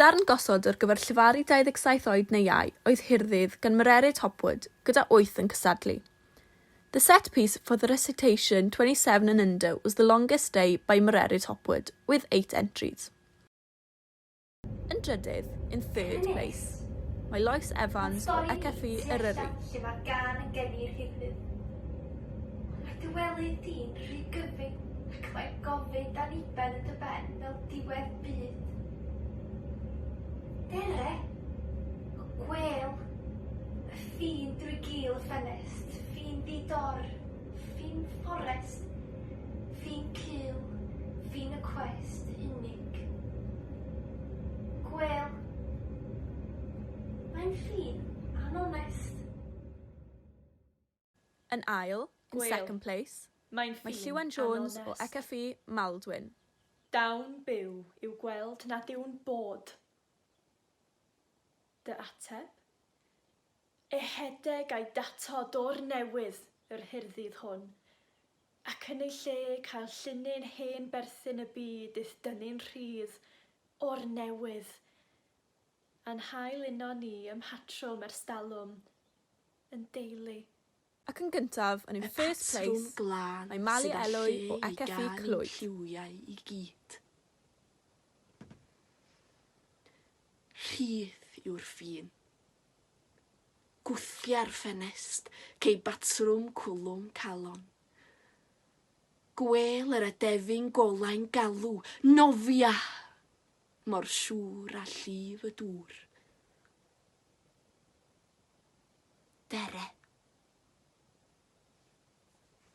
Darn gosod ar gyfer Llefaru 27 oed neu iau oedd Hirddydd gan Meirionnydd Hopwood gyda 8 yn cystadlu. The set piece for the Recitation 27 and under was the longest day by Meirionnydd Hopwood with 8 entries. Yn drydydd, in third place, mae Lois Evans o CFfI Eryri. Lle mae gan yn gennu'r Hirddydd. Mae dywelu di'n rhy gyfyng ac mae'n gofyn dan iben yn dy ben fel diwedd byd. Dere, y gwel, y ffin drwy gil y ffenest, ffin ddidor, ffin fforest, ffin cyl, ffin y cwest unig. Gwel, mae'n ffin anonest. Yn ail, in second place, Mae Llefaru Jones o CFfI Maldwyn. Dawn byw yw gweld nad yw'n bod. Dy ateb, ehedeg a'i datod o'r newydd yr hirddydd hwn, ac yn ei lle cael llunyn hen berthyn y byd i'th dynnu'n rhydd o'r newydd, a'n hael uno ni ym mhatrwm ers dalwm, yn deulu. Ac yn gyntaf, yn ein first place, mae Mali Elwy o CFfI Clwyd. Lliwiau i gyd. Rhydd yw'r ffin. Gwthia'r ffenest, cei batrwm cwlwm calon. Gwel yr adefyn golau'n galw, nofia, mor siŵr a llif y dŵr. Dere.